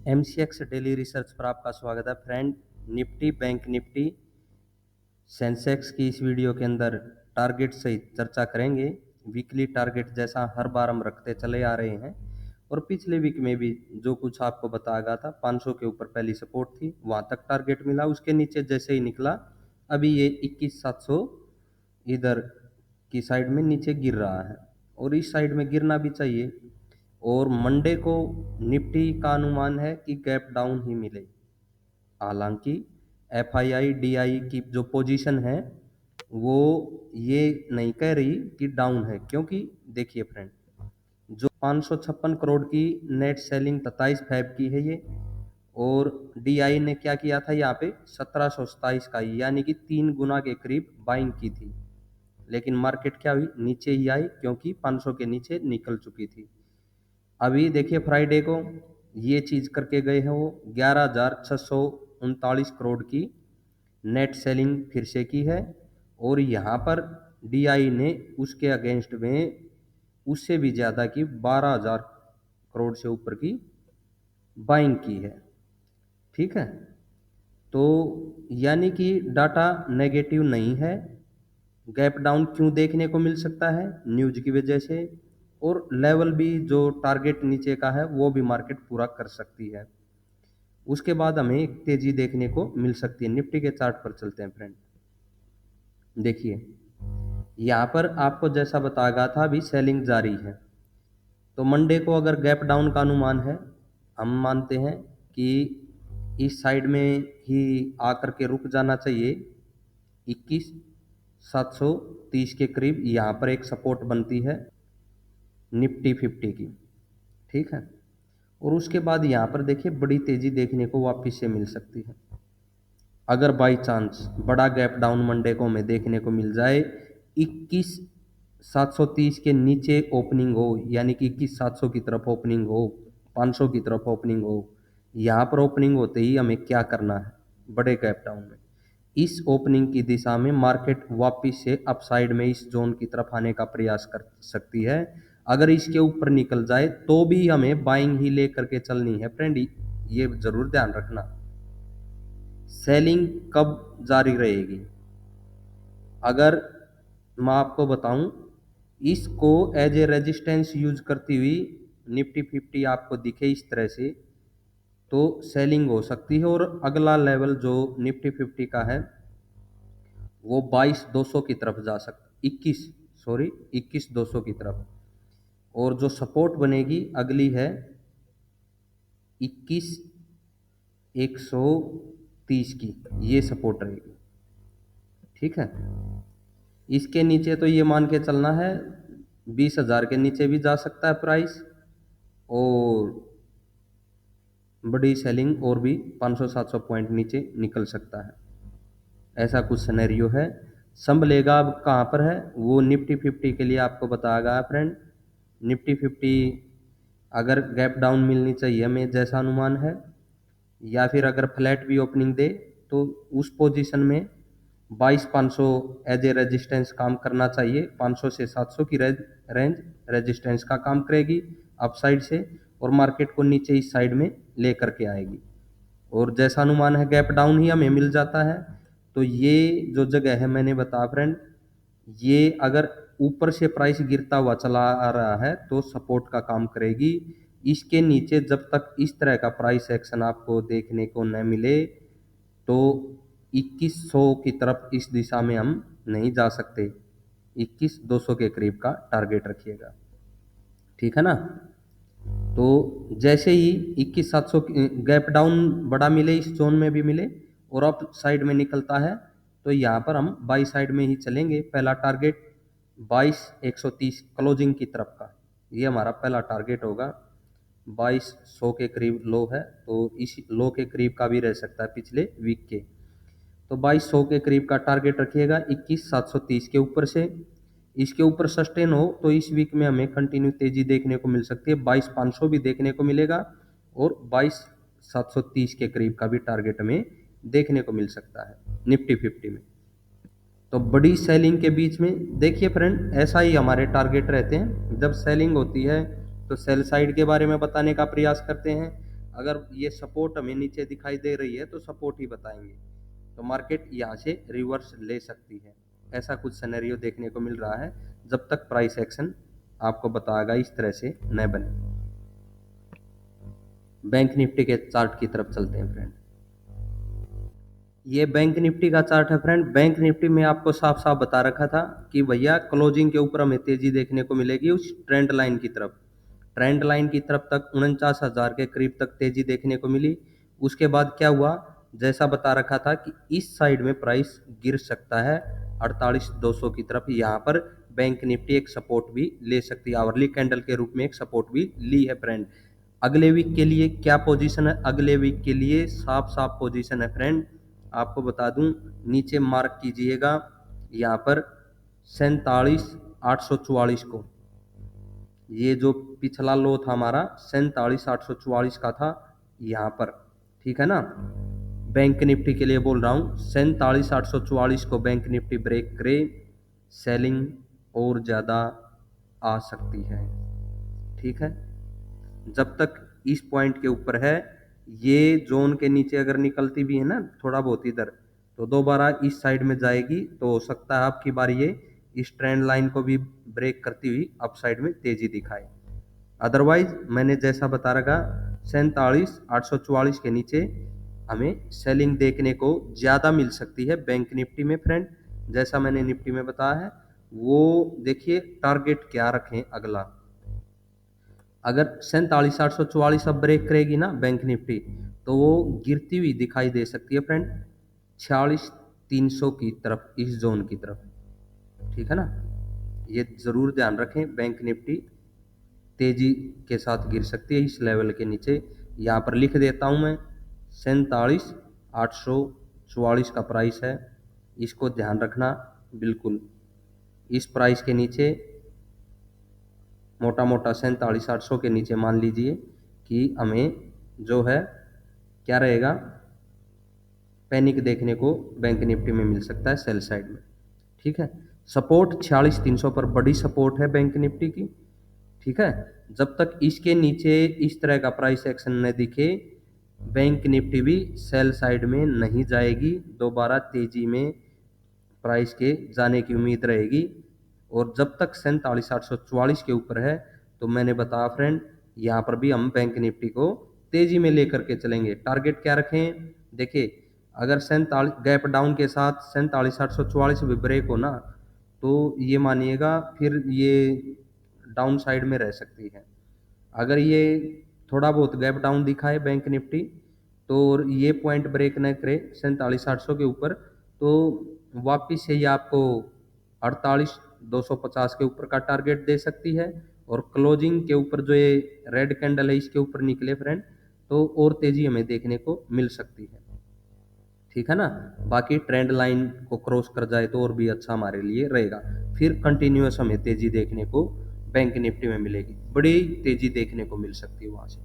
MCX daily research पर आपका स्वागत है friend. Nifty, bank Nifty, Sensex की इस वीडियो के अंदर टारगेट सहित चर्चा करेंगे। वीकली टारगेट जैसा हर बार हम रखते चले आ रहे हैं और पिछले वीक में भी जो कुछ आपको बताया गया था, 500 के ऊपर पहली सपोर्ट थी, वहां तक टारगेट मिला। उसके नीचे जैसे ही निकला, अभी ये 21,700 इधर की साइड में नीचे गिर रहा है और इस साइड में गिरना भी चाहिए। और मंडे को निफ्टी का अनुमान है कि गैप डाउन ही मिले। हालांकि एफआईआई डीआई की जो पोजीशन है वो ये नहीं कह रही कि डाउन है, क्योंकि देखिए फ्रेंड, जो 556 करोड़ की नेट सेलिंग 27 फैब की है ये, और डीआई ने क्या किया था यहाँ पे 1727 का, यानी कि 3 गुना के करीब बाइंग की थी। लेकिन मार्केट क्या हुई, नीचे ही आई, क्योंकि 500 के नीचे निकल चुकी थी। अभी देखिए फ्राइडे को ये चीज करके गए हैं वो 11,639 करोड़ की नेट सेलिंग फिर से की है। और यहाँ पर डीआई ने उसके अगेंस्ट में उससे भी ज़्यादा की 12,000 करोड़ से ऊपर की बाइंग की है। ठीक है, तो यानी कि डाटा नेगेटिव नहीं है। गैप डाउन क्यों देखने को मिल सकता है, न्यूज की वजह से, और लेवल भी जो टारगेट नीचे का है वो भी मार्केट पूरा कर सकती है। उसके बाद हमें एक तेजी देखने को मिल सकती है। निफ्टी के चार्ट पर चलते हैं फ्रेंड। देखिए यहाँ पर आपको जैसा बताया गया था, अभी सेलिंग जारी है। तो मंडे को अगर गैप डाउन का अनुमान है, हम मानते हैं कि इस साइड में ही आकर के रुक जाना चाहिए। 21,730 के करीब यहाँ पर एक सपोर्ट बनती है निफ्टी 50 की। ठीक है, और उसके बाद यहाँ पर देखिए बड़ी तेजी देखने को वापस से मिल सकती है। अगर बाई चांस बड़ा गैप डाउन मंडे को हमें देखने को मिल जाए, 21,730 के नीचे ओपनिंग हो, यानी कि 21,700 की तरफ ओपनिंग हो, 500 की तरफ ओपनिंग हो, यहाँ पर ओपनिंग होते ही हमें क्या करना है, बड़े गैप डाउन में इस ओपनिंग की दिशा में मार्केट वापस से अपसाइड में इस जोन की तरफ आने का प्रयास कर सकती है। अगर इसके ऊपर निकल जाए तो भी हमें बाइंग ही लेकर के चलनी है फ्रेंड, ये जरूर ध्यान रखना। सेलिंग कब जारी रहेगी, अगर मैं आपको बताऊं, इसको एज ए रेजिस्टेंस यूज करती हुई निफ्टी 50 आपको दिखे इस तरह से, तो सेलिंग हो सकती है। और अगला लेवल जो निफ्टी 50 का है वो 22,200 की तरफ जा सकता, 21,200 की तरफ। और जो सपोर्ट बनेगी अगली है 21,130 की, ये सपोर्ट रहेगी। ठीक है, इसके नीचे तो ये मान के चलना है 20,000 के नीचे भी जा सकता है प्राइस, और बड़ी सेलिंग और भी 500-700 पॉइंट नीचे निकल सकता है। ऐसा कुछ सिनेरियो है। संभलेगा अब कहाँ पर है, वो निफ्टी 50 के लिए आपको बताया गया फ्रेंड। निफ्टी 50 अगर गैप डाउन मिलनी चाहिए हमें जैसा अनुमान है, या फिर अगर फ्लैट भी ओपनिंग दे, तो उस पोजीशन में 22,500 एज ए रेजिस्टेंस काम करना चाहिए। 500 से 700 की रेंज रेजिस्टेंस का काम करेगी अपसाइड से, और मार्केट को नीचे इस साइड में ले करके आएगी। और जैसा अनुमान है गैप डाउन ही हमें मिल जाता है, तो ये जो जगह है मैंने बताया फ्रेंड, ये अगर ऊपर से प्राइस गिरता हुआ चला आ रहा है तो सपोर्ट का काम करेगी। इसके नीचे जब तक इस तरह का प्राइस एक्शन आपको देखने को न मिले, तो 2100 की तरफ इस दिशा में हम नहीं जा सकते। 21,200 के करीब का टारगेट रखिएगा, ठीक है ना। तो जैसे ही 21,700 गैप डाउन बड़ा मिले, इस जोन में भी मिले और अप साइड में निकलता है, तो यहाँ पर हम बाई साइड में ही चलेंगे। पहला टारगेट 22,130 क्लोजिंग की तरफ का, ये हमारा पहला टारगेट होगा। 2200 के करीब लो है, तो इस लो के करीब का भी रह सकता है पिछले वीक के। तो 2200 के करीब का टारगेट रखिएगा 21,730 के ऊपर से। इसके ऊपर सस्टेन हो तो इस वीक में हमें कंटिन्यू तेजी देखने को मिल सकती है। 22,500 भी देखने को मिलेगा और 22,730 के करीब का भी टारगेट हमें देखने को मिल सकता है निफ्टी 50 में। तो बड़ी सेलिंग के बीच में देखिए फ्रेंड, ऐसा ही हमारे टारगेट रहते हैं। जब सेलिंग होती है तो सेल साइड के बारे में बताने का प्रयास करते हैं। अगर ये सपोर्ट हमें नीचे दिखाई दे रही है तो सपोर्ट ही बताएंगे, तो मार्केट यहाँ से रिवर्स ले सकती है। ऐसा कुछ सिनेरियो देखने को मिल रहा है जब तक प्राइस एक्शन आपको बताएगा इस तरह से न बने। बैंक निफ्टी के चार्ट की तरफ चलते हैं फ्रेंड। ये बैंक निफ्टी का चार्ट है फ्रेंड। बैंक निफ्टी में आपको साफ साफ बता रखा था कि भैया क्लोजिंग के ऊपर हमें तेजी देखने को मिलेगी उस ट्रेंड लाइन की तरफ। ट्रेंड लाइन की तरफ तक 49,000 के करीब तक तेजी देखने को मिली। उसके बाद क्या हुआ, जैसा बता रखा था कि इस साइड में प्राइस गिर सकता है 48,200 की तरफ। यहाँ पर बैंक निफ्टी एक सपोर्ट भी ले सकती है, आवरली कैंडल के रूप में एक सपोर्ट भी ली है फ्रेंड। अगले वीक के लिए क्या पोजीशन है, अगले वीक के लिए साफ साफ पोजीशन है फ्रेंड। आपको बता दूं, नीचे मार्क कीजिएगा यहाँ पर 47,844 को। ये जो पिछला लो था हमारा 47,844 का था यहाँ पर, ठीक है ना। बैंक निफ्टी के लिए बोल रहा हूँ, 47,844 को बैंक निफ्टी ब्रेक करे, सेलिंग और ज़्यादा आ सकती है, ठीक है। जब तक इस पॉइंट के ऊपर है, ये जोन के नीचे अगर निकलती भी है ना थोड़ा बहुत इधर, तो दोबारा इस साइड में जाएगी, तो हो सकता है आपकी बार ये इस ट्रेंड लाइन को भी ब्रेक करती हुई अप साइड में तेजी दिखाए। अदरवाइज मैंने जैसा बता रखा 47,844 के नीचे हमें सेलिंग देखने को ज़्यादा मिल सकती है बैंक निफ्टी में फ्रेंड। जैसा मैंने निफ्टी में बताया है वो देखिए, टारगेट क्या रखें अगला। अगर 47,844 अब ब्रेक करेगी ना बैंक निफ्टी, तो वो गिरती हुई दिखाई दे सकती है फ्रेंड 46,300 की तरफ, इस जोन की तरफ, ठीक है ना। ये जरूर ध्यान रखें, बैंक निफ्टी तेजी के साथ गिर सकती है इस लेवल के नीचे। यहाँ पर लिख देता हूँ मैं, 47,844 का प्राइस है, इसको ध्यान रखना बिल्कुल। इस प्राइस के नीचे मोटा मोटा 47,800 के नीचे मान लीजिए कि हमें जो है क्या रहेगा, पैनिक देखने को बैंक निफ्टी में मिल सकता है सेल साइड में, ठीक है। सपोर्ट 46,300 पर बड़ी सपोर्ट है बैंक निफ्टी की, ठीक है। जब तक इसके नीचे इस तरह का प्राइस एक्शन न दिखे, बैंक निफ्टी भी सेल साइड में नहीं जाएगी, दोबारा तेजी में प्राइस के जाने की उम्मीद रहेगी। और जब तक 47,844 के ऊपर है, तो मैंने बताया फ्रेंड यहाँ पर भी हम बैंक निफ्टी को तेजी में लेकर के चलेंगे। टारगेट क्या रखें, देखिए अगर 47 गैप डाउन के साथ 47,844 भी ब्रेक हो ना, तो ये मानिएगा फिर ये डाउन साइड में रह सकती है। अगर ये थोड़ा बहुत गैप डाउन दिखाए बैंक निफ्टी, तो ये पॉइंट ब्रेक न करे 47,800 के ऊपर, तो वापिस से ये आपको 48,250 के ऊपर का टारगेट दे सकती है। और क्लोजिंग के ऊपर जो ये रेड कैंडल है इसके ऊपर निकले फ्रेंड, तो और तेजी हमें देखने को मिल सकती है, ठीक है ना। बाकी ट्रेंड लाइन को क्रॉस कर जाए तो और भी अच्छा हमारे लिए रहेगा, फिर कंटिन्यूअस हमें तेजी देखने को बैंक निफ्टी में मिलेगी, बड़ी तेजी देखने को मिल सकती है वहां से।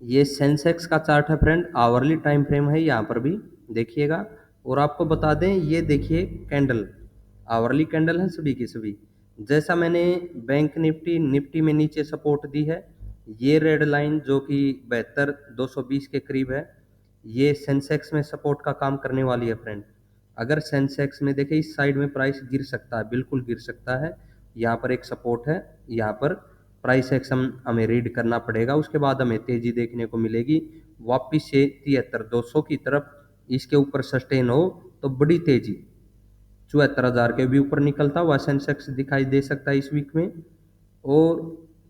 ये सेंसेक्स का चार्ट है फ्रेंड, आवरली टाइम फ्रेम है यहाँ पर भी देखिएगा। और आपको बता दें, ये देखिए कैंडल, आवरली कैंडल है सभी की सभी। जैसा मैंने बैंक निफ्टी निफ्टी में नीचे सपोर्ट दी है, ये रेड लाइन जो कि 72,220 के करीब है, ये सेंसेक्स में सपोर्ट का काम करने वाली है फ्रेंड। अगर सेंसेक्स में देखें इस साइड में प्राइस गिर सकता है, बिल्कुल गिर सकता है। यहाँ पर एक सपोर्ट है, यहाँ पर प्राइस एक्शन हमें रीड करना पड़ेगा, उसके बाद हमें तेजी देखने को मिलेगी वापिस से 73,200 की तरफ। इसके ऊपर सस्टेन हो तो बड़ी तेजी 74,000 के भी ऊपर निकलता हुआ सेंसेक्स दिखाई दे सकता है इस वीक में। और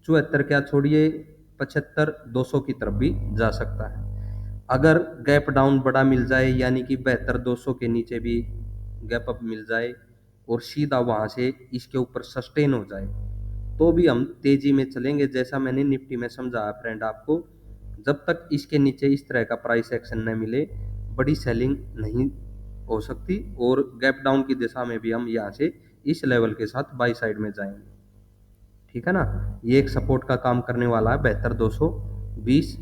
74 क्या छोड़िए, 75,200 की तरफ भी जा सकता है। अगर गैप डाउन बड़ा मिल जाए, यानी कि 72,200 के नीचे भी गैप अप मिल जाए और सीधा वहां से इसके ऊपर सस्टेन हो जाए, तो भी हम तेजी में चलेंगे, जैसा मैंने निफ्टी में समझाया फ्रेंड आपको। जब तक इसके नीचे इस तरह का प्राइस एक्शन न मिले, बड़ी सेलिंग नहीं हो सकती, और गैप डाउन की दिशा में भी हम यहाँ से इस लेवल के साथ बाई साइड में जाएंगे, ठीक है ना। ये एक सपोर्ट का काम करने वाला है 72,220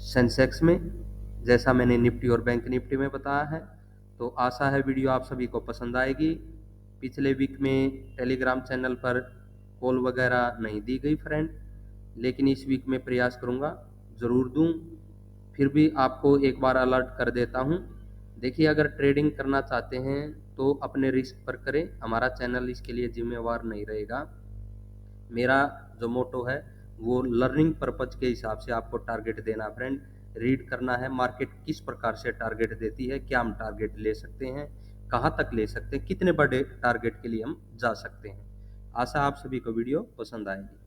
सेंसेक्स में, जैसा मैंने निफ्टी और बैंक निफ्टी में बताया है। तो आशा है वीडियो आप सभी को पसंद आएगी। पिछले वीक में टेलीग्राम चैनल पर कॉल वगैरह नहीं दी गई फ्रेंड, लेकिन इस वीक में प्रयास करूँगा, ज़रूर दूँ। फिर भी आपको एक बार अलर्ट कर देता हूँ। देखिए, अगर ट्रेडिंग करना चाहते हैं तो अपने रिस्क पर करें, हमारा चैनल इसके लिए जिम्मेवार नहीं रहेगा। मेरा जो मोटो है वो लर्निंग पर्पज के हिसाब से आपको टारगेट देना फ्रेंड, रीड करना है मार्केट किस प्रकार से टारगेट देती है, क्या हम टारगेट ले सकते हैं, कहाँ तक ले सकते हैं, कितने बड़े टारगेट के लिए हम जा सकते हैं। आशा आप सभी को वीडियो पसंद आएगी।